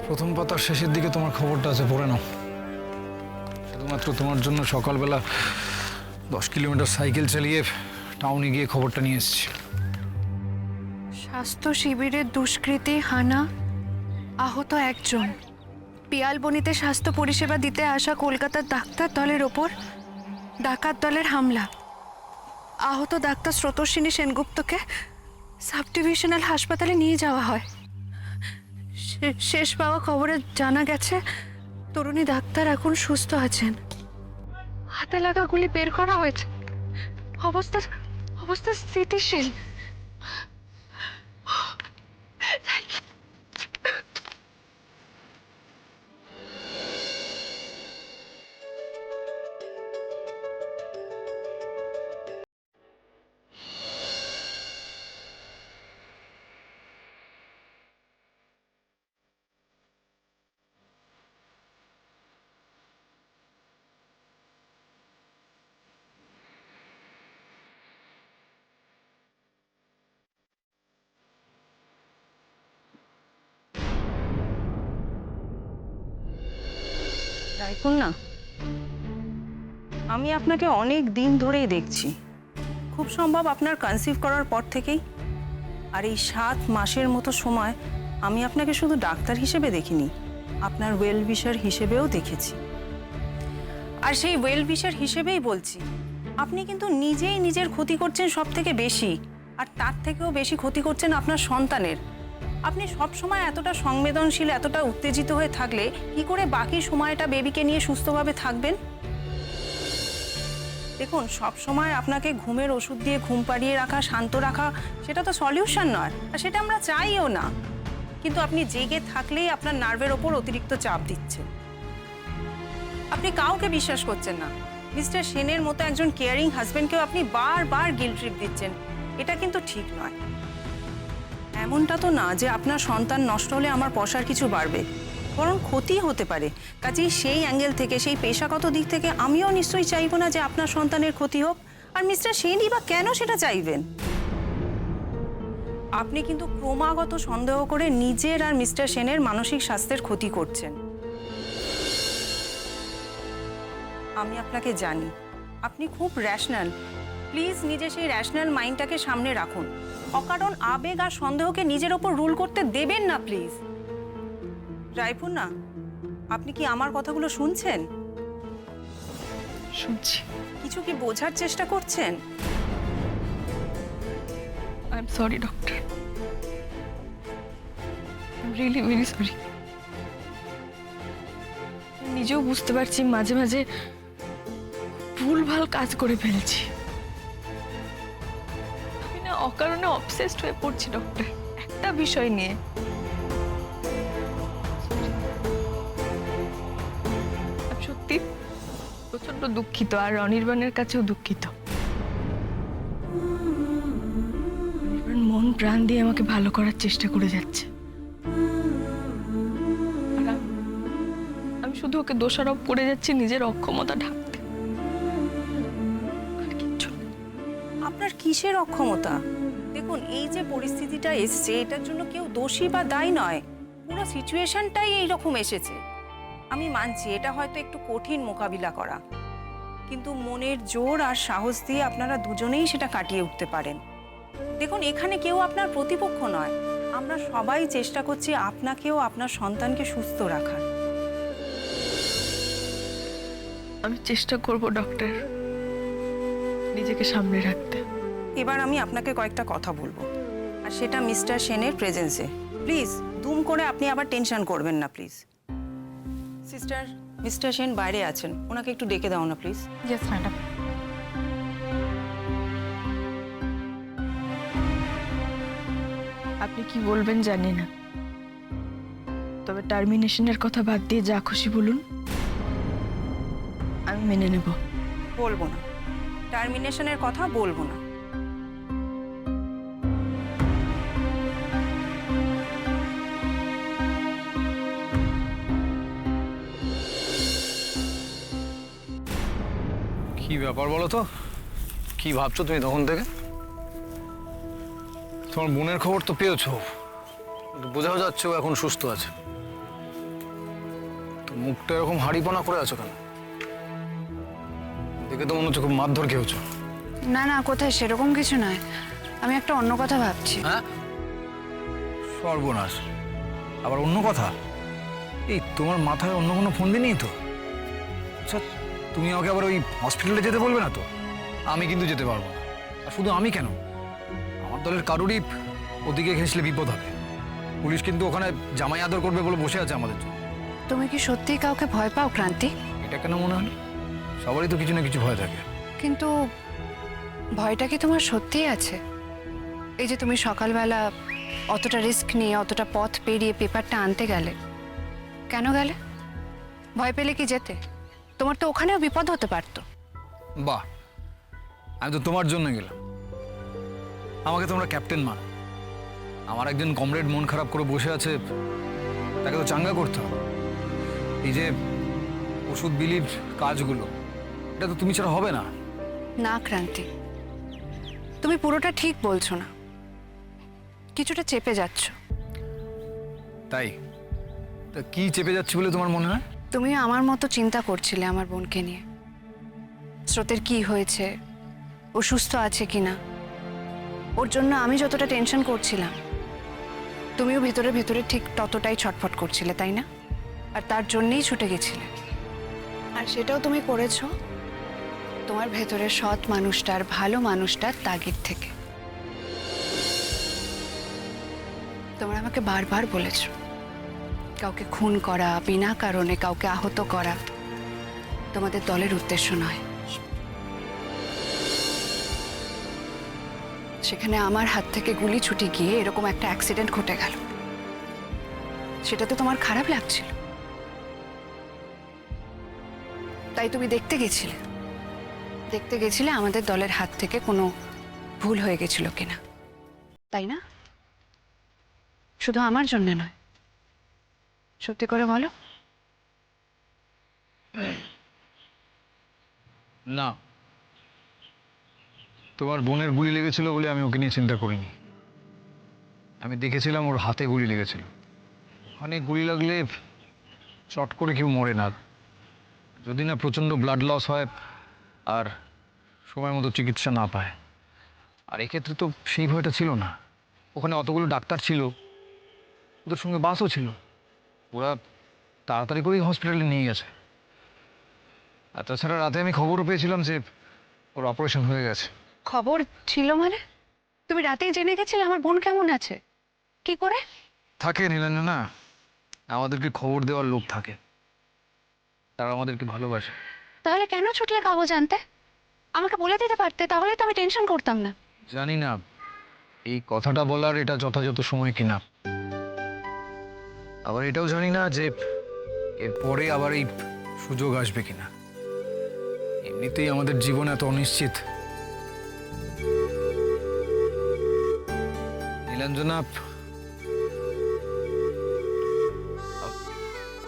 প্রথম পাতার শেষের দিকে তোমার খবরটা আছে, পড়ে নাও। শুধুমাত্র তোমার জন্য সকালবেলা 10 কিলোমিটার সাইকেল চালিয়ে টাউনে গিয়ে খবরটা নিয়ে এসেছি। স্বাস্থ্য শিবিরের দুষ্কৃতী হানা, আহত একজন। পিয়ালবনিতে স্বাস্থ্য পরিষেবা দিতে আসা কলকাতার ডাক্তার দলের ওপর ডাকাত দলের হামলা। আহত ডাক্তার স্রোতস্বিনী সেনগুপ্তকে সাব ডিভিশনাল হাসপাতালে নিয়ে যাওয়া হয়। শেষ পাওয়া খবরে জানা গেছে তরুণী ডাক্তার এখন সুস্থ আছেন। হাতে লাগা গুলি বের করা হয়েছে, অবস্থা অবস্থা স্থিতিশীল। রাইফুল না, আমি আপনাকে অনেক দিন ধরেই দেখছি। খুব সম্ভব আপনার কনসিভ করার পর থেকেই। আর এই 7 মাসের মতো সময় আমি আপনাকে শুধু ডাক্তার হিসেবে দেখিনি, আপনার ওয়েল উইশার হিসেবেও দেখেছি। আর সেই ওয়েল উইশার হিসেবেই বলছি, আপনি কিন্তু নিজেই নিজের ক্ষতি করছেন সব থেকে বেশি। আর তার থেকেও বেশি ক্ষতি করছেন আপনার সন্তানের। আপনি সব সময় এতটা সংবেদনশীল, এতটা উত্তেজিত হয়ে থাকলে কি করে বাকি সময়টা বেবিকে নিয়ে সুস্থভাবে থাকবেন? দেখুন, সব সময় আপনাকে ঘুমের ওষুধ দিয়ে ঘুম পাড়িয়ে রাখা, শান্ত রাখা, সেটা তো সলিউশন নয়, আর সেটা আমরা চাইও না। কিন্তু আপনি জেগে থাকলেই আপনার নার্ভের ওপর অতিরিক্ত চাপ দিচ্ছেন। আপনি কাউকে বিশ্বাস করছেন না। মিস্টার সেনের মতো একজন কেয়ারিং হাজবেন্ডকেও আপনি বারবার গিল্ট ট্রিপ দিচ্ছেন। এটা কিন্তু ঠিক নয়। এমনটা তো না যে আপনার সন্তান নষ্ট হলে আমার পয়সার কিছু বাড়বে, বরং ক্ষতি হতে পারে। কাজেই সেই অ্যাঙ্গেল থেকে, সেই পেশাগত দিক থেকে আমিও নিশ্চয়ই চাইবো না যে আপনার সন্তানের ক্ষতি হোক। আর মিস্টার সেনই বা কেন সেটা চাইবেন? আপনি কিন্তু ক্রমাগত সন্দেহ করে নিজের আর মিস্টার সেনের মানসিক স্বাস্থ্যের ক্ষতি করছেন। আমি আপনাকে জানি, আপনি খুব র্যাশনাল। প্লিজ নিজে সেই র্যাশনাল মাইন্ডটাকে সামনে রাখুন। অকারণ আবেগ আর সন্দেহকে নিজের ওপর রুল করতে দেবেন না প্লিজ। রাইফুল না, আপনি কি আমার কথাগুলো শুনছেন? শুনছি। কিছু কি বোঝার চেষ্টা করছেন? I am sorry doctor, I am really very sorry. নিজেও বুঝতে পারছি মাঝে মাঝে ভুলভাল কাজ করে ফেলছি। আমি না অকারণে অবসেসড হয়ে পড়ছি ডক্টর, একটা বিষয় নিয়ে। আমি সত্যি প্রচন্ড দুঃখিত, আর অনির্বাণের কাছেও দুঃখিত। অনির্বাণ মন প্রাণ দিয়ে আমাকে ভালো করার চেষ্টা করে যাচ্ছে, আর আমি শুধু ওকে দোষারোপ করে যাচ্ছি নিজের অক্ষমতা ঢাকতে। আর কিচ্ছু না। আপনার কিসের অক্ষমতা? দেখুন, এই যে পরিস্থিতিটা এসছে, এটার জন্য কেউ দোষী বা দায়ী নয়। পুরো সিচুয়েশনটাই এইরকম এসেছে। আমি মানছি এটা হয়তো একটু কঠিন মোকাবিলা করা, কিন্তু মনের জোর আর সাহস দিয়ে আপনারা দুজনেই সেটা কাটিয়ে উঠতে পারেন। দেখুন, এখানে কেউ আপনার প্রতিপক্ষ নয়। আমরা সবাই চেষ্টা করছি আপনাকেও আপনার সন্তানকে সুস্থ রাখার। আমি চেষ্টা করব ডক্টর নিজেকে সামনে রাখতে। এবার আমি আপনাকে কয়েকটা কথা বলবো, আর সেটা মিস্টার সেনের প্রেজেন্সে। প্লিজ দুম করে আপনি আবার টেনশন করবেন না প্লিজ। সিস্টার, মিস্টার সেন বাইরে আছেন, ওনাকে একটু ডেকে দাও না প্লিজ। Yes madam. আপনি কি বলবেন জানি না, তবে টার্মিনেশনের কথা বাদ দিয়ে যা খুশি বলুন, আমি মেনে নেব। বলবো না, টার্মিনেশনের কথা বলবো না। কি ব্যাপার বলো তো, কি ভাবছো তুমি তখন থেকে? তোমার বোনের খবর তো পেয়েছো, কিন্তু বোঝাও যাচ্ছে ও এখন সুস্থ আছে। মুখটা এরকম হাড়িপনা করে আছো কেন? দেখে তো মনে হচ্ছে খুব মারধর খেয়েছো। না না, কোথায়, সেরকম কিছু নয়। আমি একটা অন্য কথা ভাবছি। হ্যাঁ, সর্বনাশ, আবার অন্য কথা? এই তোমার মাথায় অন্য কোনো ফোন দিনই তো? আচ্ছা, তুমি আমাকে আবার ওই হসপিটালে যেতে বলবে না তো? আমি কিন্তু যেতে পারবো না। আর শুধু আমি কেন, আমার দলের কারোরই ওদিকে ঘেঁষলে বিপদ হবে। পুলিশ কিন্তু ওখানে জামাই আদর করবে বলে বসে আছে আমাদের জন্য। তুমি কি সত্যিই কাউকে ভয় পাও ক্রান্তি? এটা কেন মনে হলো? সবারই তো কিছু না কিছু ভয় থাকে। কিন্তু ভয়টা কি তোমার সত্যিই আছে? এই যে তুমি সকালবেলা অতটা রিস্ক নিয়ে অতটা পথ পেরিয়ে পেপারটা আনতে গেলে, কেন গেলে? ভয় পেলে কি যেতে? তোমার তো ওখানেও বিপদ হতে পারতো। বাহ, আমি তো তোমার জন্য গেলাম। আমাকে তোমরা ক্যাপ্টেন মানো। আমার একজন কমরেড মন খারাপ করে বসে আছে, তাকে তো চাঙ্গা করতে হবে। এই যে ওষুধ বিলির কাজগুলো, এটা তো তুমি ছাড়া হবে না। না ক্রান্তি, তুমি পুরোটা ঠিক বলছো না, কিছুটা চেপে যাচ্ছ। তাই? তা কি চেপে যাচ্ছি বলে তোমার মনে হয়? তুমি আমার মতো চিন্তা করছিলে আমার বোনকে নিয়ে। স্রোতের কি হয়েছে, ও সুস্থ আছে কিনা, ওর জন্য আমি যতটা টেনশন করছিলাম, তুমিও ভেতরে ভেতরে ঠিক ততটাই ছটফট করছিলে, তাই না? আর তার জন্যেই ছুটে গেছিলে। আর সেটাও তুমি করেছো তোমার ভেতরের সৎ মানুষটার, ভালো মানুষটার তাগিদ থেকে। তোমরা আমাকে বারবার বলেছো কাউকে খুন করা, বিনা কারণে কাউকে আহত করা তোমাদের দলের উদ্দেশ্য নয়। সেখানে আমার হাত থেকে গুলি ছুটে গিয়ে এরকম একটা অ্যাক্সিডেন্ট ঘটে গেল, সেটাতে তোমার খারাপ লাগছিল, তাই তুমি দেখতে গেছিলে আমাদের দলের হাত থেকে কোনো ভুল হয়ে গেছিল কিনা, তাই না? শুধু আমার জন্য নয়, সত্যি করে বলো। না, তোমার বোনের গুলি লেগেছিল বলে আমি ওকে নিয়ে চিন্তা করিনি। আমি দেখেছিলাম ওর হাতে গুলি লেগেছিল। অনেক গুলি লাগলে চট করে কেউ মরে না, যদি না প্রচণ্ড ব্লাড লস হয় আর সময় মতো চিকিৎসা না পায়। আর এক্ষেত্রে তো সেই ভয়টা ছিল না। ওখানে অতগুলো ডাক্তার ছিল, ওদের সঙ্গে বাসও ছিল, ওরা তাড়াতাড়ি করেই হসপিটালে নিয়ে গেছে। আর তাছাড়া রাতে আমি খবরও পেয়েছিলাম যে ওর অপারেশন হয়ে গেছে। খবর ছিল মানে? তুমি রাতেই জেনে গেছিলে আমার বোন কেমন আছে? কি করে? থাকে নীলাঞ্জনা, আমাদেরকে খবর দেওয়ার লোক থাকে, তারা আমাদেরকে ভালোবাসে। তাহলে কেন ছুটলে কাগজ আনতে? আমাকে বলে দিতে পারতে, তাহলে তো আমি টেনশন করতাম না। জানি না এই কথাটা বলার এটা যথাযথ সময় কিনা। আবার এটাও জানি না যে এরপরে আবার এই সুযোগ আসবে কিনা। এমনিতেই আমাদের জীবন এত অনিশ্চিত। নীলাঞ্জনা,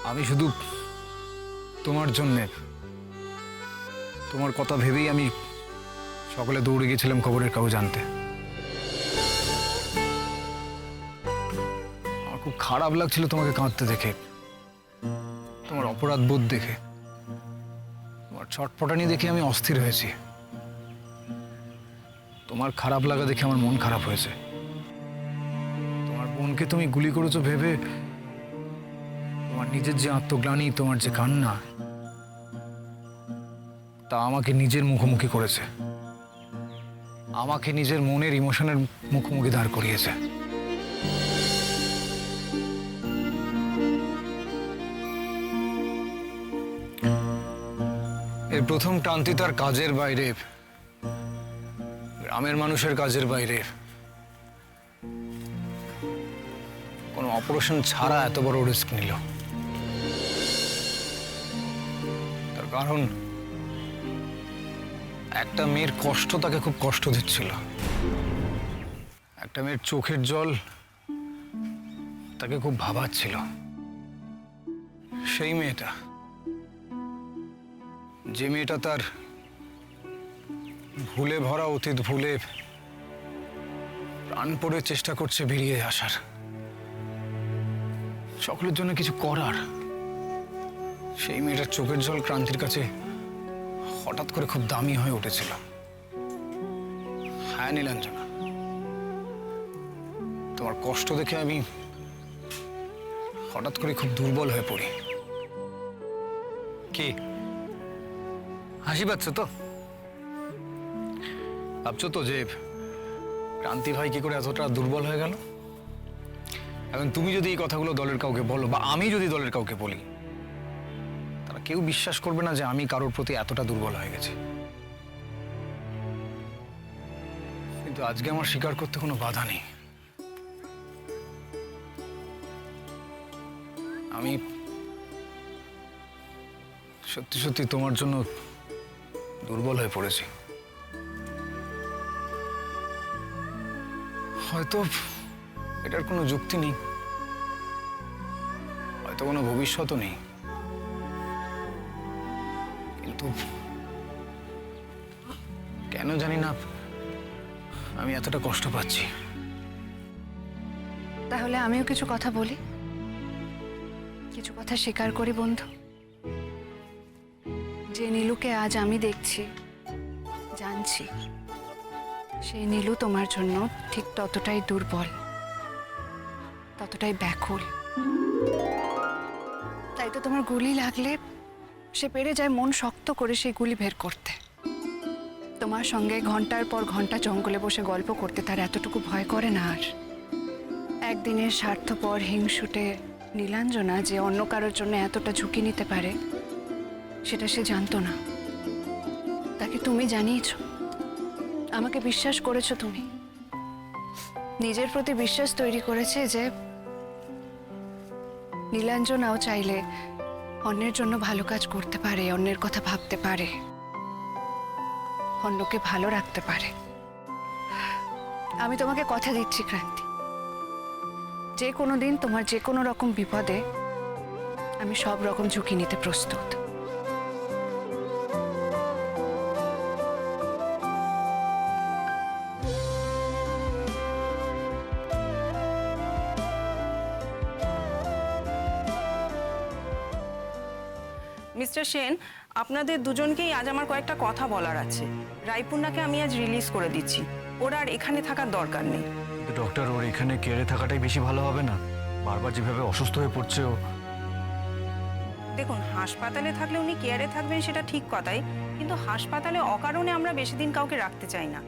আমি শুধু তোমার জন্যে, তোমার কথা ভেবেই আমি সকালে দৌড়ে গেছিলাম খবরের কাগজ আনতে। আমার খুব খারাপ লাগছিল তোমাকে কাঁদতে দেখে, তোমার অপরাধ বোধ দেখে, তোমার ছটফটানি দেখে আমি অস্থির হয়েছি। তোমার খারাপ লাগা দেখে আমার মন খারাপ হয়েছে। তোমার বোনকে তুমি গুলি করেছো ভেবে তোমার নিজের যে আত্মগ্লানি, তোমার যে কান্না, তা আমাকে নিজের মুখোমুখি করেছে, আমাকে নিজের মনের ইমোশনের মুখোমুখি দাঁড় করিয়েছে। এর প্রথম ক্রান্তি তার কাজের বাইরে, গ্রামের মানুষের কাজের বাইরে, কোনো অপারেশন ছাড়া এত বড় রিস্ক নিল। তার কারণ একটা মেয়ের কষ্ট তাকে খুব কষ্ট দিচ্ছিল, একটা মেয়ের চোখের জল তাকে খুব ভাবাচ্ছিল। সেই মেয়েটা, যে মেয়েটা তার ভুলে ভরা অতীত ভুলে প্রাণপণে চেষ্টা করছে বেরিয়ে আসার, সকলের জন্য কিছু করার, সেই মেয়েটার চোখের জল ক্রান্তির কাছে হঠাৎ করে খুব দামি হয়ে উঠেছিল। হ্যাঁ নীলাঞ্জনা, তোমার কষ্ট দেখে আমি হঠাৎ করে খুব দুর্বল হয়ে পড়ি। কি হাসি পাচ্ছ তো? ভাবছো তো যে ক্রান্তি ভাই কি করে এতটা দুর্বল হয়ে গেল? এখন তুমি যদি এই কথাগুলো দলের কাউকে বলো বা আমি যদি দলের কাউকে বলি, তারা কেউ বিশ্বাস করবে না যে আমি কারোর প্রতি এতটা দুর্বল হয়ে গেছি। কিন্তু আজকে আমার স্বীকার করতে কোনো বাধা নেই। আমি সত্যি সত্যি তোমার জন্য দুর্বল হয়ে পড়েছি। হয়তো এটার কোনো যুক্তি নেই, হয়তো কোনো ভবিষ্যৎও নেই, কিন্তু কেন জানি না আমি এতটা কষ্ট পাচ্ছি। তাহলে আমিও কিছু কথা বলি, কিছু কথা স্বীকার করি বন্ধু। যে নীলুকে আজ আমি দেখছি, জানছি, সেই নীলু তোমার জন্য ঠিক ততটাই দুর্বল, ততটাই ব্যাকুল। তাই তো তোমার গুলি লাগলে সে পেরে যায় মন শক্ত করে সেই গুলি বের করতে। তোমার সঙ্গে ঘন্টার পর ঘন্টা জঙ্গলে বসে গল্প করতে তার এতটুকু ভয় করে না আর। একদিনের স্বার্থপর হিংসুটে নীলাঞ্জনা যে অন্য কারোর জন্য এতটা ঝুঁকি নিতে পারে সেটা সে জানতো না। তাকে তুমি জানিয়েছ, আমাকে বিশ্বাস করেছো, তুমি নিজের প্রতি বিশ্বাস তৈরি করেছে যে নীলাঞ্জনাও চাইলে অন্যের জন্য ভালো কাজ করতে পারে, অন্যের কথা ভাবতে পারে, অন্যকে ভালো রাখতে পারে। আমি তোমাকে কথা দিচ্ছি ক্রান্তি, যে কোনো দিন তোমার যে কোনো রকম বিপদে আমি সব রকম ঝুঁকি নিতে প্রস্তুত। মিস্টার সেন, আপনাদের দুজনকেই আজ আমার কয়েকটা কথা বলার আছে। রায়পুর্ণাকে আমি আজ রিলিজ করে দিচ্ছি, ওর আর এখানে থাকার দরকার নেই। ডক্টর, ওর এখানে কেয়ারে থাকাটাই বেশি ভালো হবে না? বারবার যেভাবে অসুস্থ হয়ে পড়ছে ও। দেখুন, হাসপাতালে থাকলে উনি কেয়ারে থাকবেন সেটা ঠিক কথাই, কিন্তু হাসপাতালে অকারণে আমরা বেশি দিন কাউকে রাখতে চাই না।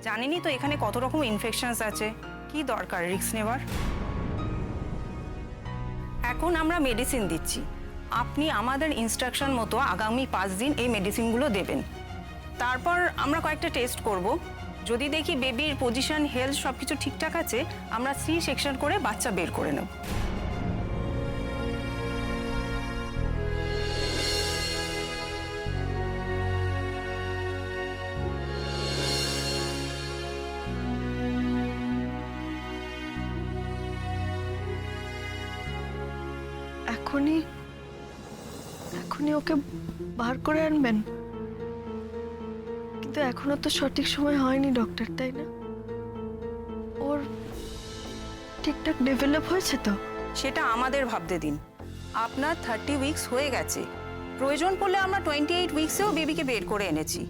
জানেনই তো এখানে কত রকম ইনফেকশনস আছে, কি দরকার রিস্ক নেওয়ার। এখন আমরা মেডিসিন দিচ্ছি, আপনি আমাদের ইনস্ট্রাকশন মতো আগামী 5 দিন এই মেডিসিনগুলো দেবেন। তারপর আমরা কয়েকটা টেস্ট করব, যদি দেখি বেবির পজিশন, হেলথ সব কিছু ঠিকঠাক আছে, আমরা সি সেকশন করে বাচ্চা বের করে নেব। এখনই ওকে বার করে আনবেন? কিন্তু এখনো তো সঠিক সময় হয়নি ডক্টর, তাই না? ওর ঠিকঠাক ডেভেলপ হয়েছে তো? সেটা আমাদের ভাবতে দিন। আপনার 30 উইকস হয়ে গেছে, প্রয়োজন পড়লে আমরা 28 উইকসেও বেবিকে বের করে এনেছি।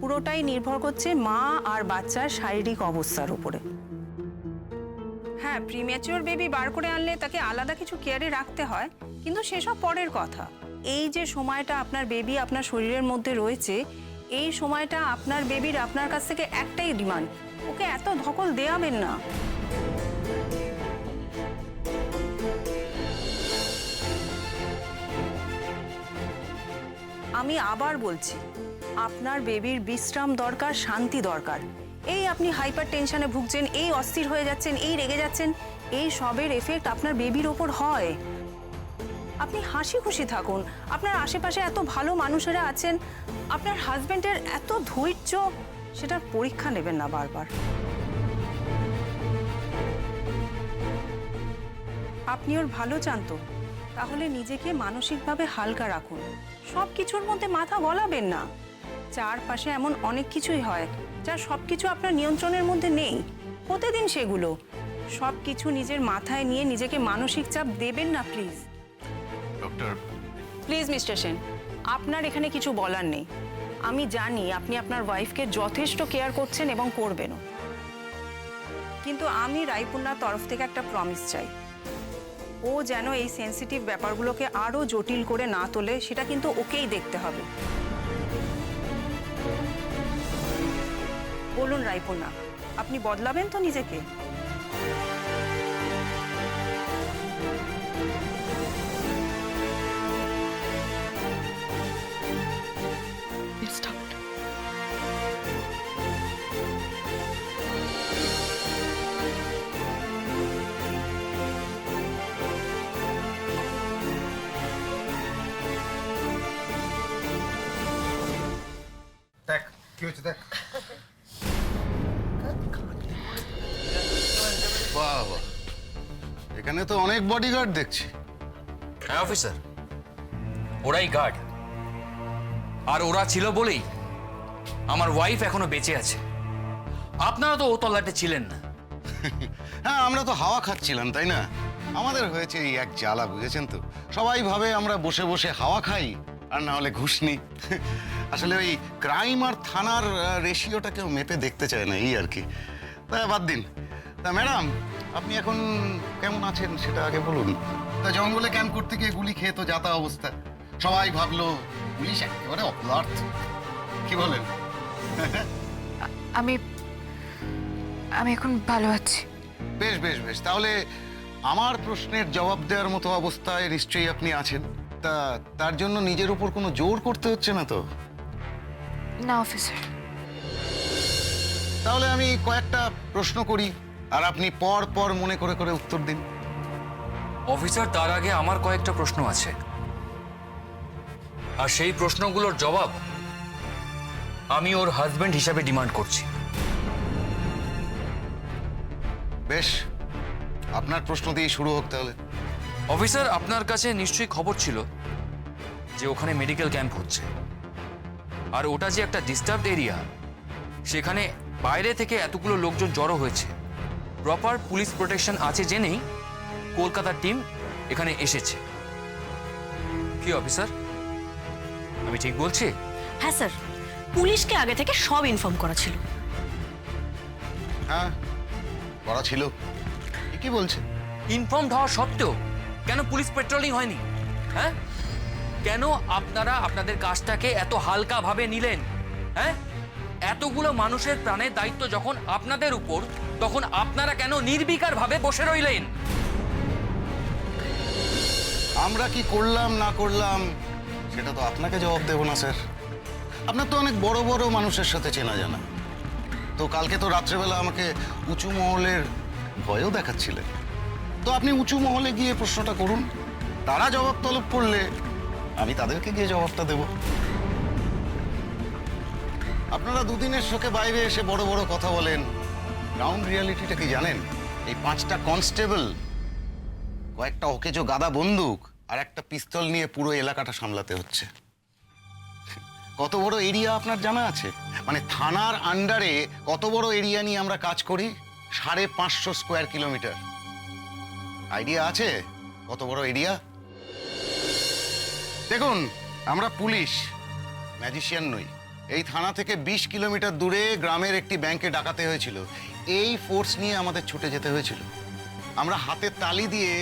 পুরোটাই নির্ভর করছে মা আর বাচ্চার শারীরিক অবস্থার উপরে। হ্যাঁ, প্রিম্যাচিওর বেবি বার করে আনলে তাকে আলাদা কিছু কেয়ারে রাখতে হয়, কিন্তু সেসব পরের কথা। এই যে সময়টা আপনার বেবি আপনার শরীরের মধ্যে রয়েছে, এই সময়টা আপনার বেবির আপনার কাছ থেকে একটাই ডিমান্ড, ওকে এত ধকল দেয়াবেন না। আমি আবার বলছি, আপনার বেবির বিশ্রাম দরকার, শান্তি দরকার। এই আপনি হাইপার টেনশনে ভুগছেন, এই অস্থির হয়ে যাচ্ছেন, এই রেগে যাচ্ছেন, এই সবের এফেক্ট আপনার বেবির ওপর হয়। আপনি হাসি খুশি থাকুন, আপনার আশেপাশে এত ভালো মানুষেরা আছেন, আপনার হাজবেন্ডের এত ধৈর্য, সেটার পরীক্ষা নেবেন না বারবার। আপনি ওর ভালো চান তো, তাহলে নিজেকে মানসিকভাবে হালকা রাখুন, সব কিছুর মধ্যে মাথা গলাবেন না। চারপাশে এমন অনেক কিছুই হয় যা সব কিছু আপনার নিয়ন্ত্রণের মধ্যে নেই, হতে দিন সেগুলো। সব কিছু নিজের মাথায় নিয়ে নিজেকে মানসিক চাপ দেবেন না please. Doctor, please mister Sen, আপনার এখানে কিছু বলার নেই। আমি জানি আপনি আপনার ওয়াইফকে যথেষ্ট কেয়ার করছেন এবং করবেনও, কিন্তু আমি রায়পুর্ণার তরফ থেকে একটা প্রমিস চাই। ও যেন এই সেনসিটিভ ব্যাপারগুলোকে আরো জটিল করে না তোলে, সেটা কিন্তু ওকেই দেখতে হবে। বলুন রায়পুর্ণা, আপনি বদলাবেন তো নিজেকে? Yes, doctor. দেখ কি হয়েছে দেখ। বাহ বাহ, এখানে তো অনেক বডিগার্ড দেখছি। হ্যাঁ অফিসার, ওরাই গার্ড। আর ওরা ছিল বলেই আমার ওয়াইফ এখনো বেঁচে আছে। আপনারা তো ও তল্লাটে ছিলেন না। হ্যাঁ, আমরা তো হাওয়া খাচ্ছিলাম, তাই না? আমাদের হয়েছে এই এক জ্বালা, বুঝেছেন তো? সবাই ভাবে আমরা বসে বসে হাওয়া খাই, আর না হলে ঘুষ নিই। আসলে ওই ক্রাইম আর থানার রেশিওটা কেউ মেপে দেখতে চায় না, এই আর কি। তা বাদ দিন। তা ম্যাডাম, আপনি এখন কেমন আছেন সেটা আগে বলুন। তা জঙ্গলে ক্যাম্প করতে গিয়ে গুলি খেয়ে তো যাতা অবস্থা। সবাই ভাবলো পুলিশ একেবারে অপদার্থ। কি বলেন? আমি আমি এখন ভালো আছি। বেশ বেশ বেশ, তাহলে আমার প্রশ্নের জবাব দেওয়ার মতো অবস্থায় নিশ্চয়ই আপনি আছেন। তা তার জন্য নিজের উপর কোনো জোর করতে হচ্ছে না তো? না অফিসার। তাহলে আমি কয়েকটা প্রশ্ন করি, আর আপনি পর পর মনে করে করে উত্তর দিন। অফিসার, তার আগে আমার কয়েকটা প্রশ্ন আছে, আর সেই প্রশ্নগুলোর জবাব আমি ওর হাজবেন্ড হিসাবে ডিমান্ড করছি। বেশ, আপনার প্রশ্ন দিয়ে শুরু হোক তাহলে। অফিসার, আপনার কাছে নিশ্চয়ই খবর ছিল যে ওখানে মেডিকেল ক্যাম্প হচ্ছে, আর ওটা যে একটা ডিস্টার্বড এরিয়া, সেখানে বাইরে থেকে এতগুলো লোকজন জড়ো হয়েছে। প্রপার পুলিশ প্রোটেকশন আছে জেনেই কলকাতার টিম এখানে এসেছে। কি অফিসার, আমি ঠিক বলছি? হ্যাঁ স্যার, পুলিশকে আগে থেকে সব ইনফর্ম করা ছিল। হ্যাঁ, করা ছিল। কি বলছে? ইনফর্মড হওয়া সত্ত্বেও কেন পুলিশ পেট্রোলিং হয়নি? হ্যাঁ, কেন আপনারা আপনাদের কাজটাকে এত হালকাভাবে নিলেন? হ্যাঁ, এতগুলো মানুষের প্রাণের দায়িত্ব যখন আপনাদের উপর, তখন আপনারা কেন নির্বিকার ভাবে বসে রইলেন? আমরা কি করলাম না করলাম সেটা তো আপনাকে জবাব দেবো না স্যার। আপনার তো অনেক বড় বড় মানুষের সাথে চেনা জানা। তো কালকে তো রাত্রেবেলা আমাকে উঁচু মহলের ভয়ও দেখাচ্ছিলেন। তো আপনি উঁচু মহলে গিয়ে প্রশ্নটা করুন, তারা জবাব তলব করলে আমি তাদেরকে গিয়ে জবাবটা দেব। আপনারা দুদিনের শোকে বাইরে এসে বড় বড় কথা বলেন, গ্রাউন্ড রিয়ালিটিটা কি জানেন? এই 5টা কনস্টেবল, কয়েকটা অকেজো গাদা বন্দুক আর একটা পিস্তল নিয়ে পুরো এলাকাটা সামলাতে হচ্ছে। কত বড় এরিয়া আপনার জানা আছে? মানে থানার আন্ডারে কত বড় এরিয়া নিয়ে আমরা কাজ করি? 550 স্কোয়ার কিলোমিটার। আইডিয়া আছে কত বড় এরিয়া? দেখুন, আমরা পুলিশ, ম্যাজিশিয়ান নই। এই থানা থেকে 20 কিলোমিটার দূরে গ্রামের একটি ব্যাংকে ডাকাতে হয়েছিল। এই ফোর্স নিয়ে আমাদের ছুটে যেতে হয়েছিল। আমরা হাতে তালি দিয়ে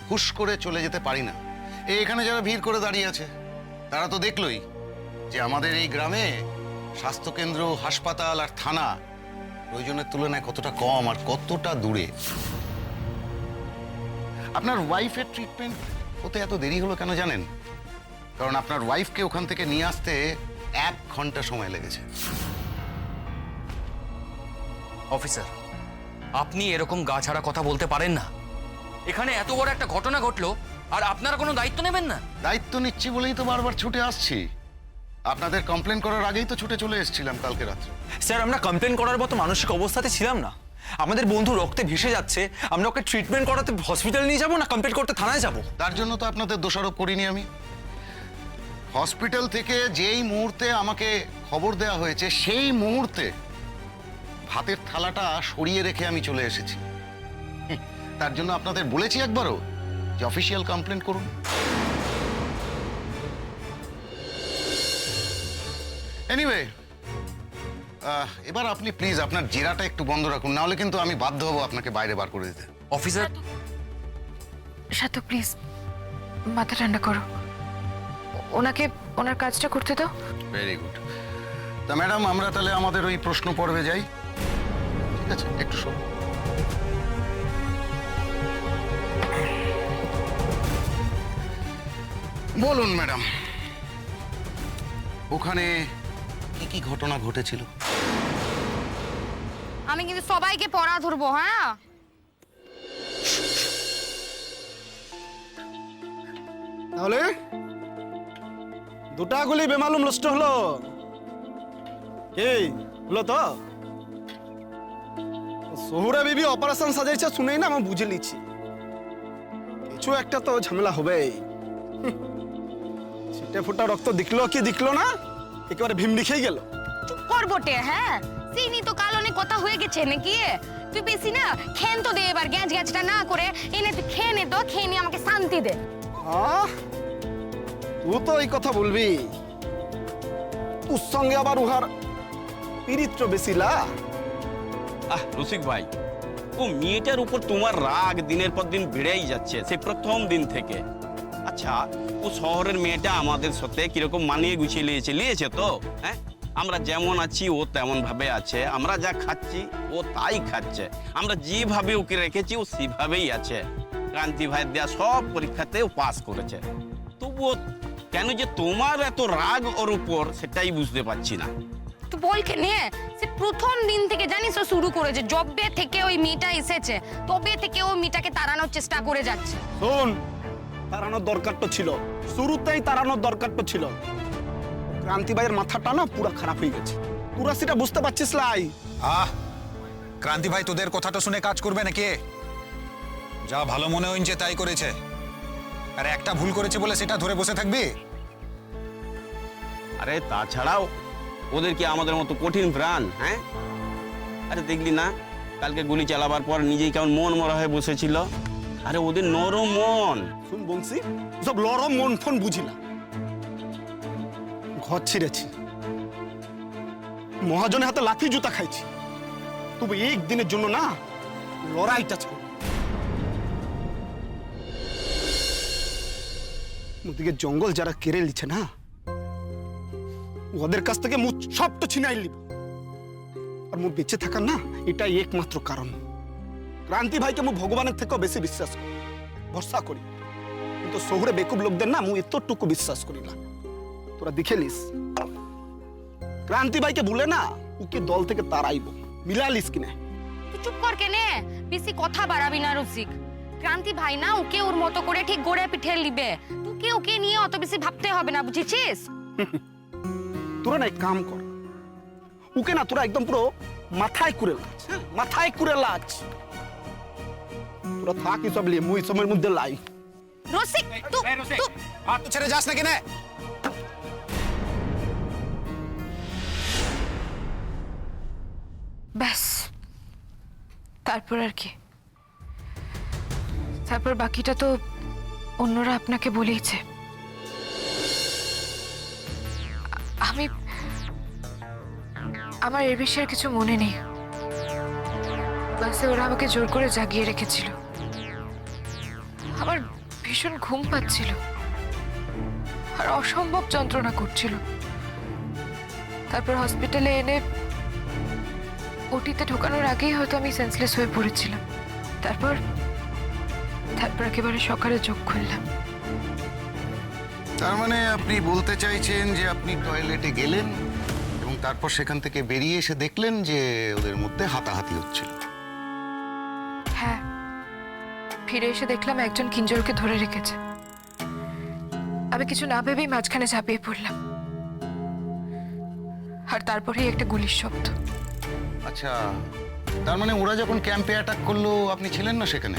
হুশ করে চলে যেতে পারি না। এখানে যারা ভিড় করে দাঁড়িয়ে আছে তারা তো দেখলই যে আমাদের এই গ্রামে স্বাস্থ্যকেন্দ্র, হাসপাতাল আর থানা প্রয়োজনের তুলনায় কতটা কম আর কতটা দূরে। আপনার ওয়াইফের ট্রিটমেন্ট হতে এত দেরি হলো কেন জানেন? কারণ আপনার ওয়াইফকে ওখান থেকে নিয়ে আসতে 1 ঘন্টা সময় লেগেছে। অফিসার, আপনি এরকম গা ছাড়া কথা বলতে পারেন না। এখানে এত বড় একটা ঘটনা ঘটলো আর আপনারা কোনো দায়িত্ব নেবেন না? দায়িত্ব নিচ্ছি বলেই তো বারবার ছুটে আসছি। আপনাদের কমপ্লেন করার আগেই তো ছুটে চলে এসেছিলাম কালকে রাত্রে। স্যার, আমরা কমপ্লেন করার মতো মানসিক অবস্থাতে ছিলাম না। আমাদের বন্ধু রক্তে ভেসে যাচ্ছে, আমরা ওকে ট্রিটমেন্ট করাতে হসপিটালে নিয়ে যাবো না কমপ্লেন করতে থানায় যাব? তার জন্য তো আপনাদের দোষারোপ করিনি আমি। হসপিটাল থেকে যেই মুহূর্তে আমাকে খবর দেওয়া হয়েছে সেই মুহূর্তে ভাতের থালাটা সরিয়ে রেখে আমি চলে এসেছি। তার জন্য আপনাদের বলেছি একবারও যে অফিসিয়াল কমপ্লেন করুন। এনিওয়ে, এবার আপনি প্লিজ আপনার জেরাটা একটু বন্ধ রাখুন, নাহলে কিন্তু আমি বাধ্য হব আপনাকে বাইরে বার করে দিতে। অফিসার, সাতু প্লিজ মাথা ঠান্ডা করো, ওনাকে ওনার কাজটা করতে দাও। Very good. তা ম্যাডাম, আমরা তাহলে আমাদের ওই প্রশ্ন পর্বে যাই। ঠিক আছে, একটু শো। বলুন ম্যাডাম, ওখানে কি কি ঘটনা ঘটেছিল? আমি কিন্তু সবাইকে পড়া ধরবো, হ্যাঁ? তাহলে দুটা গুলি বেমালুম নষ্ট হলো, এই হলো তো? শহুরে বিবি অপারেশন সাজাইছে শুনেই না আমি বুঝে লিছি কিছু একটা তো ঝামেলা হবে। ছিটে ফুটা রক্ত দিখলো কি দিখলো না, একেবারে ভিমড়ি খেয়ে গেল। চুপ কর বটে, হ্যাঁ? সিনি তো কাল অনেক কথা হয়ে গেছে নাকি? তুই বেশি না খেন তো দে, এবার গ্যাঁজ গ্যাঁজটা না করে এনে তুই খেয়ে নে তো, খেয়ে নিয়ে আমাকে শান্তি দে। তুই তো এই কথা বলবি, তোর সঙ্গে আবার উহার পিরিত্র বেশি লা। রসিক ভাই, ও মেয়েটার উপর তোমার রাগ দিনের পর দিন বেড়েই যাচ্ছে সেই প্রথম দিন থেকে। আচ্ছা, ও শহরের মেয়েটা আমাদের সাথে কিরকম মানিয়ে গুছিয়ে নিয়েছে তো? হ্যাঁ, আমরা যেমন আছি ও তেমন ভাবে আছে, আমরা যা খাচ্ছি ও তাই খাচ্ছে, আমরা যেভাবে ওকে রেখেছি ও সেভাবেই আছে। ক্রান্তি ভাই দেয়া সব পরীক্ষাতেও পাস করেছে, তবুও কেন যে তোমার এত রাগ ওর উপর সেটাই বুঝতে পারছি না। তুই বল কেনে? সে প্রথম দিন থেকে জানিস ও শুরু করেছে, জবে থেকে ওই মেয়েটা এসেছে তবে থেকে ও মেয়েটাকে তাড়ানোর চেষ্টা করে যাচ্ছে। শোন, তাড়ানোর দরকার তো ছিল, শুরুতেই তাড়ানোর দরকার তো ছিল। ক্রান্তি ভাইয়ের মাথাটা না পুরো খারাপ হয়ে গেছে, পুরা সেটা বুঝতে পারছিস লাই? ক্রান্তি ভাই তোদের কথাটা শুনে কাজ করবে নাকি? যা ভালো মনে হইছে তাই করেছে, আর একটা ভুল করেছে বলে সেটা ধরে বসে থাকবি? আরে তাছাড়াও ওদের কি আমাদের মতো কঠিন প্রাণ? হ্যাঁ, আরে দেখলি না কালকে গুলি চালাবার পর নিজেই কেমন মন মরা হয়ে বসেছিল। আরে ওদের নরম মন। শুন বংশী, সব লরম মন ফোন বুঝি না। ঘর ছিঁড়েছি, মহাজনের হাতে লাঠি জুতা খাইছি, তবু একদিনের জন্য না লড়াইটা ছাড়। ওদিকে জঙ্গল যারা কেড়ে নিচ্ছে না, ওদের কাছ থেকে মুখ সবটা ছিনাই নিব। আর মুখ বেঁচে থাকার না এটাই একমাত্র কারণ। ক্রান্তি ভাইকে মু ভগবানের থেকেও বেশি বিশ্বাস করি, ভরসা করি, কিন্তু শহরে বেকুব লোকদের না মু এতটুকু বিশ্বাস করি না। তোরা দেখেলিস ক্রান্তি ভাইকে ভুলে না ওকে দল থেকে তাড়াইব, মিলালিস কিনা? তুই চুপ কর কেনে, বেশি কথা বাড়াবি না রসিক। ক্রান্তি ভাই না ওকে ওর মতো করে ঠিক গড়ে পিঠে লিবে, তোকে ওকে নিয়ে অত বেশি ভাবতে হবে না, বুঝেছিস? তোরা না এক কাম কর, ওকে না তোরা একদম পুরো মাথায় করে লাচ, মাথায় করে লাচ। তোরা থাকি সব লিয়ে মুই সময়ের মধ্যে লাই। রসিক হাত ছেড়ে যাস নাকি না? ব্যাস, তারপর আর কি? তারপর বাকিটা তো অন্যরা আপনাকে বলেইছে। আমার এর বিষয়ে কিছু মনে নেই, বাসে ওরা আমাকে জোর করে জাগিয়ে রেখেছিল। আমার ভীষণ ঘুম পাচ্ছিল আর অসম্ভব যন্ত্রণা করছিল। তারপর হসপিটালে এনে ওটিতে ঢোকানোর আগেই হয়তো আমি সেন্সলেস হয়ে পড়েছিলাম। তারপর একেবারে সকালে চোখ খুললাম। তার মানে আপনি বলতে চাইছেন যে আপনি টয়লেটে গেলেন এবং তারপর সেখান থেকে বেরিয়ে এসে দেখলেন যে ওদের মধ্যে হাতাহাতি হচ্ছিল? হ্যাঁ, ফিরে এসে দেখলাম একজন কিঞ্জলকে ধরে রেখেছে। আমি কিছু না ভেবেই মাঝখানে ঝাঁপিয়ে পড়লাম, আর তারপরেই একটা গুলির শব্দ। আচ্ছা, তার মানে ওরা যখন ক্যাম্পে অ্যাটাক করলো আপনি ছিলেন না সেখানে?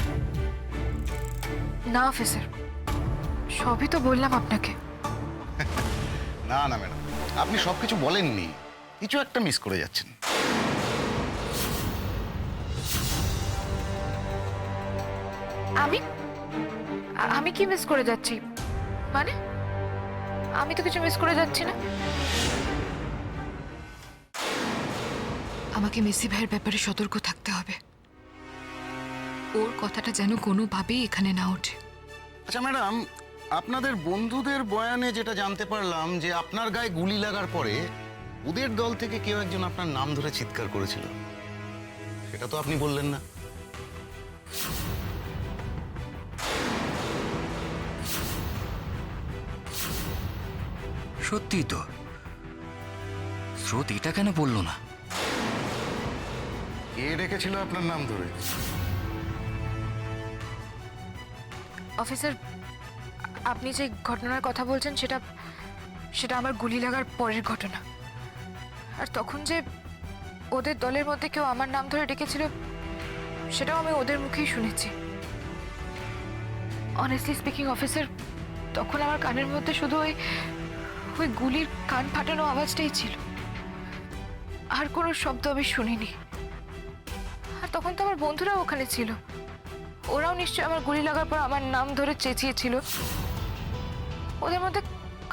না অফিসার, সবই তো বললাম আপনাকে। না না ম্যাডাম, আপনি সবকিছু বলেননি, কিছু একটা মিস করে যাচ্ছেন। আমি কি মিস করে যাচ্ছি? মানে আমি তো কিছু মিস করে যাচ্ছি না। আমাকে মেসি ভাইয়ের ব্যাপারে সতর্ক থাকতে হবে। ওর কথাটা যেন কোনোভাবেই এখানে না ওঠে। আচ্ছা ম্যাডাম, আপনাদের বন্ধুদের বয়ানে যেটা জানতে পারলাম যে আপনার গায়ে গুলি লাগার পরে ওদের দল থেকে কেউ একজন আপনার নাম ধরে চিৎকার করেছিল, সেটা তো আপনি বললেন না। সত্যি তো, স্রোত এটা কেন বললো না? কে ডেকেছিল আপনার নাম ধরে? অফিসার, আপনি যে ঘটনার কথা বলছেন সেটা সেটা আমার গুলি লাগার পরের ঘটনা। আর তখন যে ওদের দলের মধ্যে কেউ আমার নাম ধরে ডেকেছিল সেটাও আমি ওদের মুখেই শুনেছি। অনেস্টলি স্পিকিং অফিসার, তখন আমার কানের মধ্যে শুধু ওই গুলির কান ফাটানো আওয়াজটাই ছিল, আর কোনো শব্দ আমি শুনিনি। আর তখন তো আমার বন্ধুরাও ওখানে ছিল, ওরাও নিশ্চয়ই আমার গুলি লাগার পর আমার নাম ধরে চেঁচিয়েছিল। ওদের মধ্যে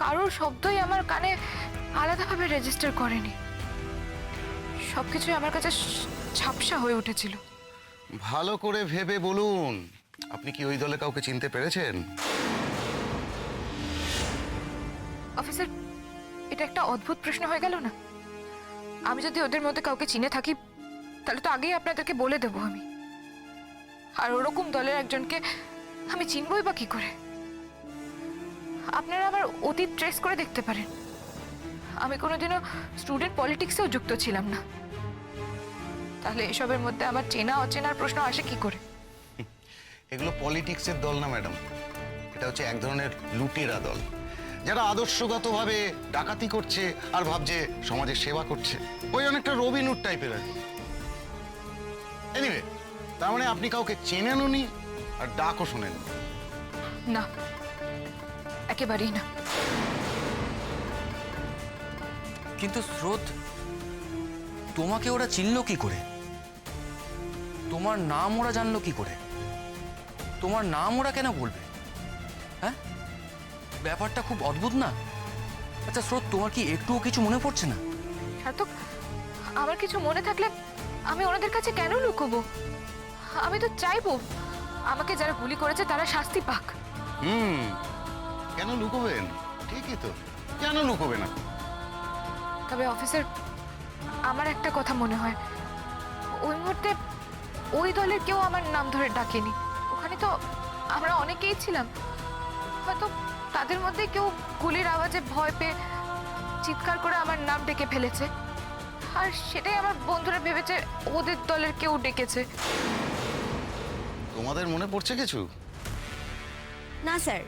কারোর শব্দই আমার কানে আলাদাভাবে রেজিস্টার করেনি। সবকিছুই আমার কাছে ঝাপসা হয়ে উঠেছিল। ভালো করে ভেবে বলুন, আপনি কি ওই দলে কাউকে চিনতে পেরেছেন? অফিসার, এটা একটা অদ্ভুত প্রশ্ন হয়ে গেল না? আমি যদি ওদের মধ্যে কাউকে চিনে থাকি তাহলে তো আগেই আপনাদেরকে বলে দেবো আমি। আর ওরকম দলের একজনকে আমি চিনবই বা কি করে? আপনারা আমার অতীত ট্রেস করে দেখতে পারেন। আমি কোনোদিনও স্টুডেন্ট পলিটিক্সেও যুক্ত ছিলাম না, তাহলে এসবের মধ্যে আমার চেনা অচেনার প্রশ্ন আসে কি করে? এগুলো পলিটিক্সের দল না ম্যাডাম, এটা হচ্ছে এক ধরনের লুটেরা দল, যারা আদর্শগতভাবে ডাকাতি করছে আর ভাবছে সমাজের সেবা করছে। ওই অনেকটা রবিনহুড টাইপের আর কি। এনিওয়ে, তার মানে আপনি কাউকে চেনেনও নি আর ডাকও শোনেন? না, একেবারেই না। কিন্তু স্রোত, তোমাকে ওরা চিনলো কি করে? তোমার নাম ওরা জানলো কি করে? তোমার নাম ওরা কেন বলবে? হ্যাঁ, ব্যাপারটা খুব অদ্ভুত না? আচ্ছা স্রোত, তোমার কি একটুও কিছু মনে পড়ছে না? সার্থক, আমার কিছু মনে থাকলে আমি ওনাদের কাছে কেন লুকোবো? আমি তো চাইবো আমাকে যারা গুলি করেছে তারা শাস্তি পাক। কেন লুকোবেন? ঠিকই তো, কেন লুকোবেন না? তবে অফিসার, আমার একটা কথা মনে হয়, ওই মুহূর্তে ওই দলের কেউ আমার নাম ধরে ডাকেনি। ওখানে তো আমরা অনেকেই ছিলাম, হয়তো তাদের মধ্যে কেউ গুলির আওয়াজে ভয় পেয়ে চিৎকার করে আমার নাম ডেকে ফেলেছে, আর সেটাই আমার বন্ধুরা ভেবেছে ওদের দলের কেউ ডেকেছে। তোমাদের মনে পড়ছে কিছু? না স্যার,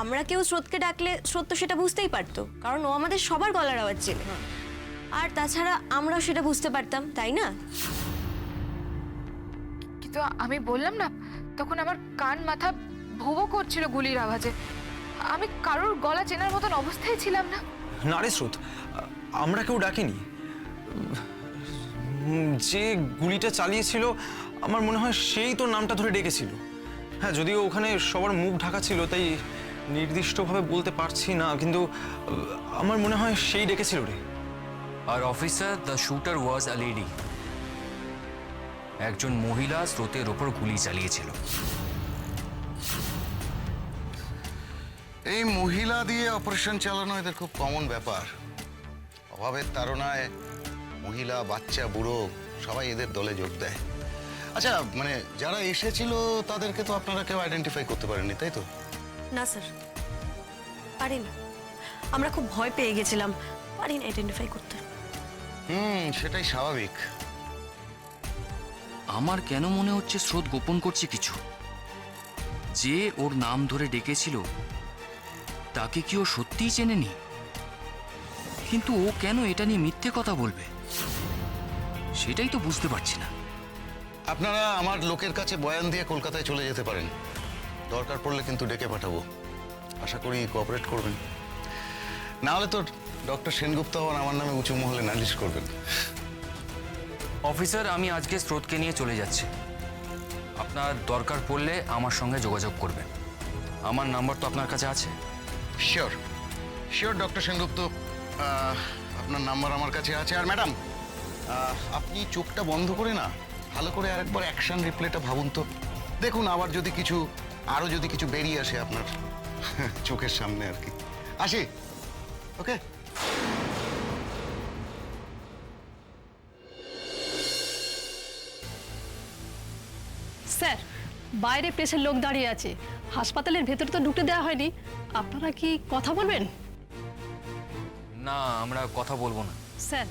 আমরা কেউ স্রোতকে ডাকলে স্রোত তো সেটা বুঝতেই পারতো, কারণ ও আমাদের সবার গলার আওয়াজ ছিল। আর তাছাড়া আমরাও সেটা বুঝতে পারতাম, তাই না? কিন্তু আমি বললাম না, তখন আমার কান মাথা ভুবো করছিল গুলির আওয়াজে। আমি কারোর গলা চেনার মতন অবস্থায় ছিলাম না। না রে স্রোত, আমরা কেউ ডাকিনি। যে গুলিটা চালিয়েছিল আমার মনে হয় সেই তোর নামটা ধরে ডেকেছিল। হ্যাঁ, যদিও ওখানে সবার মুখ ঢাকা ছিল তাই নির্দিষ্টভাবে বলতে পারছি না, কিন্তু আমার মনে হয় সেই ডেকেছিল রে। আর officer, the shooter was a lady. একজন মহিলা স্রোতের ওপর গুলি চালিয়েছিল। এই মহিলা দিয়ে অপারেশন চালানো এদের খুব কমন ব্যাপার। অভাবের তাড়নায় মহিলা, বাচ্চা, বুড়ো সবাই এদের দলে যোগ দেয়। আচ্ছা, মানে যারা এসেছিল তাদেরকে তো আপনারা কেউ আইডেন্টিফাই করতে পারেননি, তাই তো? না স্যার, পারি না। আমরা খুব ভয় পেয়ে গেছিলাম, পারি না আইডেন্টিফাই করতে। সেটাই স্বাভাবিক। আমার কেন মনে হচ্ছে স্রোত গোপন করছে কিছু। যে ওর নাম ধরে ডেকেছিল তাকে কি ও সত্যিই চেনেনি? কিন্তু ও কেন এটা নিয়ে মিথ্যে কথা বলবে, সেটাই তো বুঝতে পারছি না। আপনারা আমার লোকের কাছে বয়ান দিয়ে কলকাতায় চলে যেতে পারেন। দরকার পড়লে কিন্তু ডেকে পাঠাবো। আশা করি কোঅপারেট করবেন। না হলে তো ডক্টর সেনগুপ্ত আমার নামে উঁচু মহলে নালিশ করবেন। অফিসার, আমি আজকে স্রোতকে নিয়ে চলে যাচ্ছি। আপনার দরকার পড়লে আমার সঙ্গে যোগাযোগ করবেন। আমার নাম্বার তো আপনার কাছে আছে। শিওর শিওর ডক্টর সেনগুপ্ত, আপনার নাম্বার আমার কাছে আছে। আর ম্যাডাম, আপনি চোখটা বন্ধ করে না ভালো করে আরেকবার অ্যাকশন রিপ্লেটা ভাবুন তো, দেখুন আবার যদি কিছু আরো যদি কিছু বেরিয়ে আসে আপনার চোখের সামনে আর কি। আসি, ওকে। স্যার, বাইরে প্রেসের লোক দাঁড়িয়ে আছে, হাসপাতালের ভেতরে তো ঢুকতে দেওয়া হয়নি। আপনারা কি কথা বলবেন? না, আমরা কথা বলবো না। স্যার,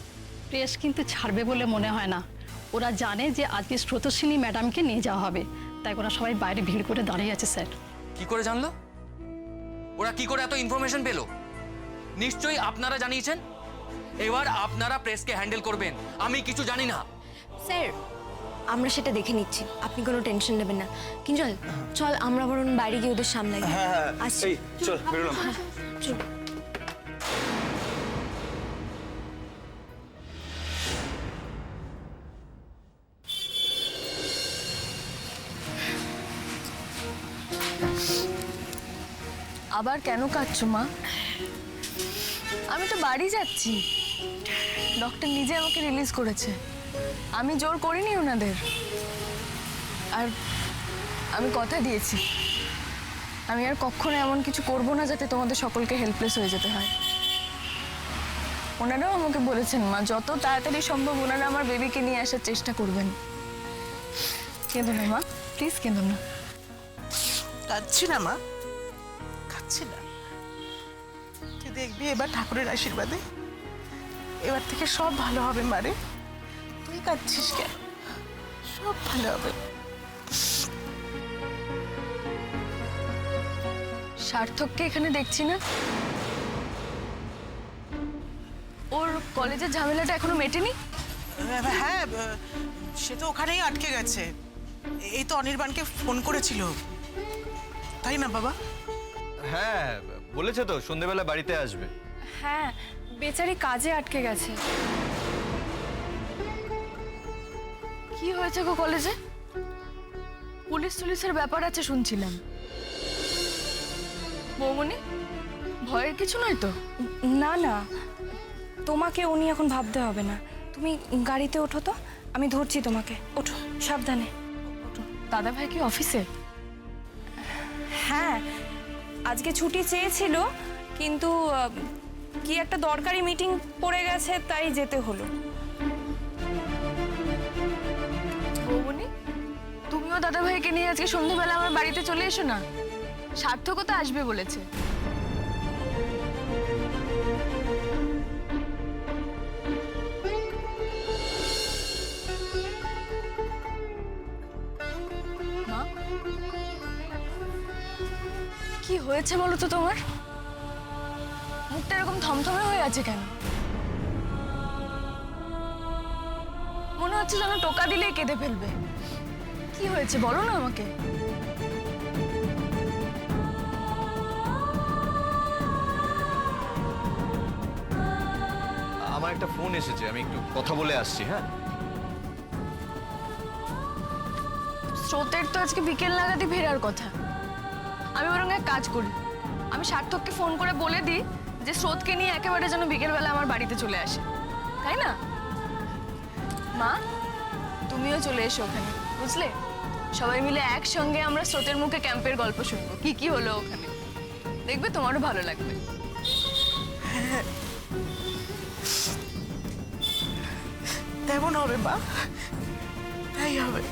প্রেস কিন্তু ছাড়বে বলে মনে হয় না। ওরা জানে যে আজকে স্রোতস্বিনী ম্যাডামকে নিয়ে যাওয়া হবে, তাই ওরা সবাই বাইরে ভিড় করে দাঁড়িয়ে আছে স্যার। কি করে জানলো? ওরা কি করে এত ইনফরমেশন পেলো? নিশ্চয়ই আপনারা জানিয়েছেন। এবার আপনারা প্রেসকে হ্যান্ডেল করবেন, আমি কিছু জানি না। স্যার, আমরা সেটা দেখে নিচ্ছি, আপনি কোনো টেনশন নেবেন না। কিঞ্জল, চল আমরা বরং বাইরে গিয়ে ওদের সামলাই। আসছি। চল বেরোলাম। চল। আবার কেন কাঁদছো মা? আমি তো বাড়ি যাচ্ছি, ডক্টর নিজে আমাকে রিলিজ করেছে, আমি জোর করিনি ওনাদের। আর আমি কথা দিয়েছি আমি আর কখনো এমন কিছু করব না যাতে তোমাদের সকলকে হেল্পলেস হয়ে যেতে হয়। ওনারাও আমাকে বলেছেন মা, যত তাড়াতাড়ি সম্ভব ওনারা আমার বেবিকে নিয়ে আসার চেষ্টা করবেন। কেঁদো না মা, প্লিজ কেঁদো না। কাঁদছি না মা, কাঁদছি না। তুই দেখবি এবার ঠাকুরের আশীর্বাদে এবার থেকে সব ভালো হবে মারে। তুই কাঁদছিস কেন? সব ভালো হবে। সার্থককে এখানে দেখছি না, ওর কলেজের ঝামেলাটা এখনো মেটেনি। হ্যাঁ, সে তো ওখানেই আটকে গেছে। এই তো অনির্বাণকে ফোন করেছিল, তাই না বাবা? হ্যাঁ, বলেছে তো সন্ধ্যেবেলা বাড়িতে আসবে। হ্যাঁ, বেচারি কাজে আটকে গেছে। কি হয়েছে গো কলেজে? পুলিশের ব্যাপার আছে শুনছিলাম। বৌমনি, ভয়ের কিছু নয় তো? না না, তোমাকে উনি এখন ভাবতে হবে না। তুমি গাড়িতে ওঠো তো, আমি ধরছি তোমাকে। ওঠো, সাবধানে। দাদা ভাই কি অফিসে? হ্যাঁ, আজকে ছুটি চেয়েছিল, কিন্তু কি একটা দরকারি মিটিং পড়ে গেছে, তাই যেতে হলো। বৌমনি, তুমিও দাদা ভাইকে নিয়ে আজকে সন্ধ্যাবেলা আমার বাড়িতে চলে এসো না, সার্থকও তো আসবে বলেছে। মা, কি হয়েছে বলো তো তোমার? মুখটা এরকম থমথমে হয়ে আছে কেন? মনে হচ্ছে যেন টোকা দিলেই কেঁদে ফেলবে। কি হয়েছে বলো না আমাকে। আমার একটা ফোন এসেছে, আমি একটু কথা বলে আসছি। হ্যাঁ, স্রোতের তো আজকে বিকেল নাগাদই ফেরার কথা। আমি বরং এক কাজ করি, আমি সার্থককে ফোন করে বলে দিই যে স্রোতকে নিয়ে একেবারে যেন বিকেলবেলা আমার বাড়িতে চলে আসে, তাই না? মা, তুমিও চলে এসো ওখানে, বুঝলে? সবাই মিলে একসঙ্গে আমরা স্রোতের মুখে ক্যাম্পের গল্প শুনবো, কি কি হলো ওখানে। দেখবে তোমারও ভালো লাগবে। তেমন হবে মা, তাই হবে।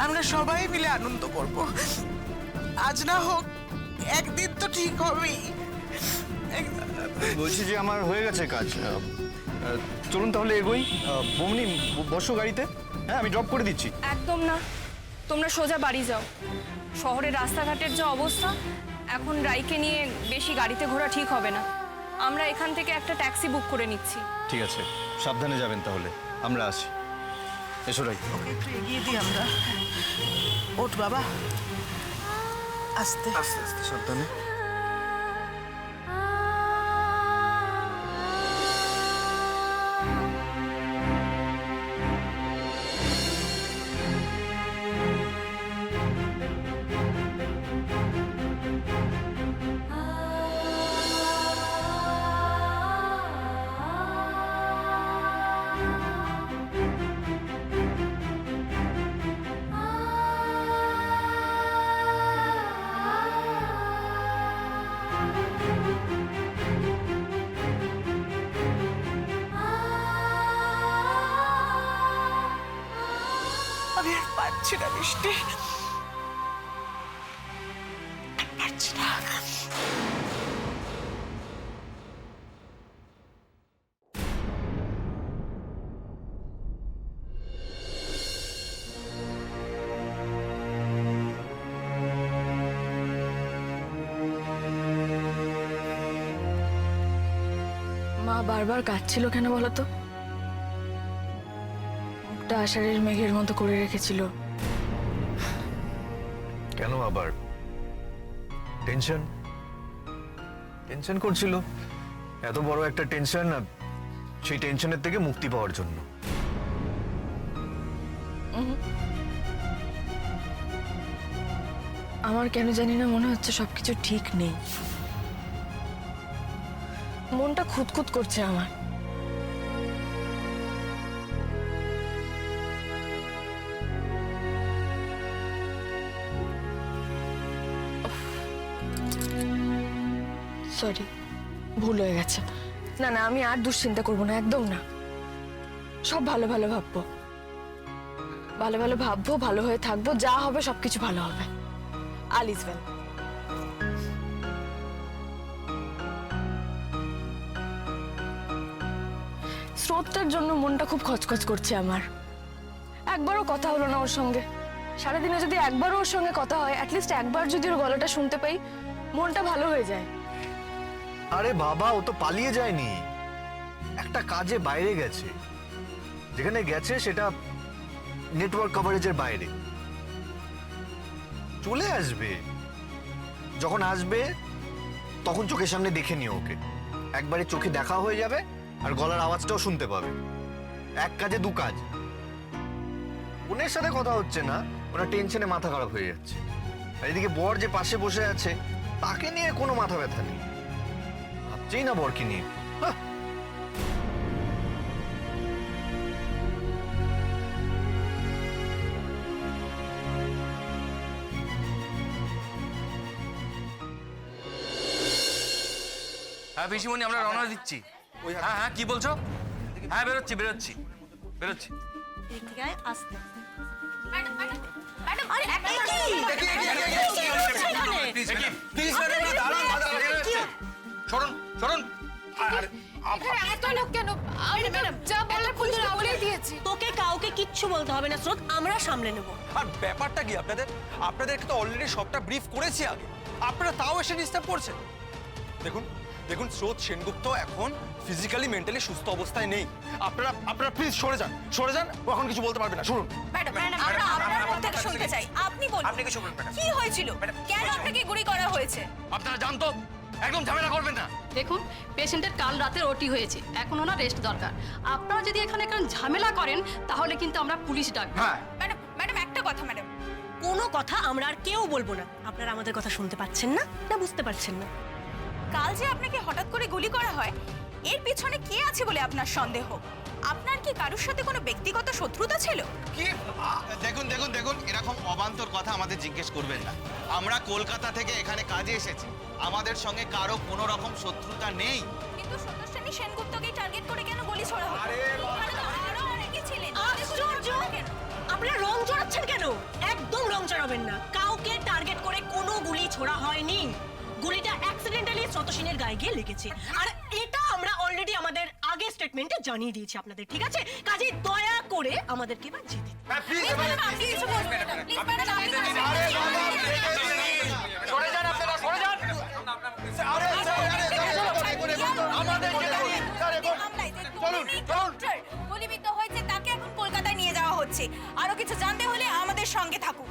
আমরা সবাই মিলে আনন্দ করব। আজ না হোক একদিন তো ঠিক হবেই। বলছি যে আমার হয়ে গেছে কাজ। চলুন তাহলে এগোই। বমনি, বসো গাড়িতে। হ্যাঁ, আমি ড্রপ করে দিচ্ছি। একদম না, তোমরা সোজা বাড়ি যাও। শহরের রাস্তাঘাটের যে অবস্থা, এখন রাইকে নিয়ে বেশি গাড়িতে ঘোরা ঠিক হবে না। আমরা এখান থেকে একটা ট্যাক্সি বুক করে নিচ্ছি। ঠিক আছে, সাবধানে যাবেন তাহলে। আমরা আসি। এসো রাই। ওকে একটু এগিয়ে দিই আমরা। ওঠ বাবা, আস্তে আস্তে আস্তে, সাবধানে। আমি আর পারছি না মিষ্টি, আর পারছি না। মা বারবার কাঁদছিল কেন বলো তো? মুখটা আষাঢ়ের মেঘের মতো করে রেখেছিল। কেন আবার? টেনশন টেনশন করছিল, এত বড় একটা টেনশন, সেই টেনশনের থেকে মুক্তি পাওয়ার জন্য। আমার কেন জানি না মনে হচ্ছে সবকিছু ঠিক নেই। মনটা খুঁতখুত করছে আমার। সরি, ভুল হয়ে গেছে। না না, আমি আর দুশ্চিন্তা করবো না, একদম না। সব ভালো ভালো ভাববো, ভালো ভালো ভাববো, ভালো হয়ে থাকবো, যা হবে সবকিছু ভালো হবে। All is well. স্রোতটার জন্য মনটা খুব খচখচ করছে আমার। একবারও কথা হলো না ওর সঙ্গে। সারাদিনে যদি একবারও ওর সঙ্গে কথা হয়, অ্যাটলিস্ট একবার যদি ওর গলাটা শুনতে পাই, মনটা ভালো হয়ে যায়। আরে বাবা, ও তো পালিয়ে যায়নি, একটা কাজে বাইরে গেছে। যেখানে গেছে সেটা নেটওয়ার্ক কভারেজের বাইরে। চলে আসবে, যখন আসবে তখন চোখের সামনে দেখে নিও ওকে। একবারে চোখে দেখা হয়ে যাবে আর গলার আওয়াজটাও শুনতে পাবে। এক কাজে দু কাজ। ওনের সাথে কথা হচ্ছে না, ওনার টেনশনে মাথা খারাপ হয়ে যাচ্ছে। আর এদিকে বর যে পাশে বসে আছে, তাকে নিয়ে কোনো মাথা ব্যথা নেই, ভাবছেই না বরকে নিয়ে। হ্যাঁ পিসিমণি, আমরা রওনা দিচ্ছি। হ্যাঁ হ্যাঁ, কি বলছো? হ্যাঁ, বেরোচ্ছি বেরোচ্ছি বেরোচ্ছি। সরুন সরুন। তোকে কাউকে কিচ্ছু বলতে হবে না স্রোত, আমরা সামলে নেব। আর ব্যাপারটা কি আপনাদের? আপনাদেরকে তো অলরেডি সবটা ব্রিফ করেছি আগে, আপনারা তাও এসে ডিস্টার্ব করছেন। দেখুন দেখুন, স্রোত সেনগুপ্ত এখন ফিজিক্যালি মেন্টালি সুস্থ অবস্থায় নেই। আপনারা প্লিজ সরে যান, সরে যান। ও এখন কিছু বলতে পারবে না। শুনুন ম্যাডাম, আমরা আপনার মুখ থেকে শুনতে চাই। আপনি বলুন, আপনি কিছু বলুন ম্যাডাম। কি হয়েছিল? কেন আপনাকে গুলি করা হয়েছে? আপনারা জানতো, একদম ঝামেলা করবেন না। দেখুন, পেশেন্টের কাল রাতের ওটি হয়েছে, এখন ওনার রেস্ট দরকার। আপনারা যদি এখানে ঝামেলা করেন তাহলে কিন্তু আমরা পুলিশ ডাকবো। হ্যাঁ, ম্যাডাম একটা কথা ম্যাডাম, কোনো কথা আমরা আর কেউ বলবো না। আপনারা আমাদের কথা শুনতে পাচ্ছেন না, না বুঝতে পারছেন না? কাল যে আপনাকে হঠাৎ করে গুলি করা হয়, এর পিছনে কে আছে বলে আপনার সন্দেহ? আপনার কি কারোর সাথে কোনো ব্যক্তিগত শত্রুতা ছিল? কি? দেখুন দেখুন দেখুন, এরকম অবান্তর কথা আমাদের জিজ্ঞেস করবেন না। আমরা কলকাতা থেকে এখানে কাজে এসেছি, আমাদের সঙ্গে কারো কোনো রকম শত্রুতা নেই। কিন্তু সত্যশ্রেণী সেনগুপ্তকে টার্গেট করে কেন গুলি ছোড়া হলো? এখানে তো আরো অনেকে ছিলেন। আশ্চর্য! আপনারা রং চড়াচ্ছেন কেন? একদম রং চড়াবেন না। কাউকে টার্গেট করে কোনো গুলি ছোড়া হয়নি। গুলিটা অ্যাক্সিডেন্টালি স্রোতসিনের গায়ে গিয়ে লেগেছে। আর এটা আমরা অলরেডি আমাদের আগে স্টেটমেন্টে জানিয়ে দিয়েছি আপনাদের, ঠিক আছে? কাজে দয়া করে আমাদেরকে এবার যেতে দিন। আপনি কিছু বলবেন না। প্লিজ ম্যাডাম, আপনি সরে যান আপনারা, সরে যান। গুলিবিদ্ধ হয়েছে, তাকে এখন কলকাতায় নিয়ে যাওয়া হচ্ছে। আরো কিছু জানতে হলে আমাদের সঙ্গে থাকুন।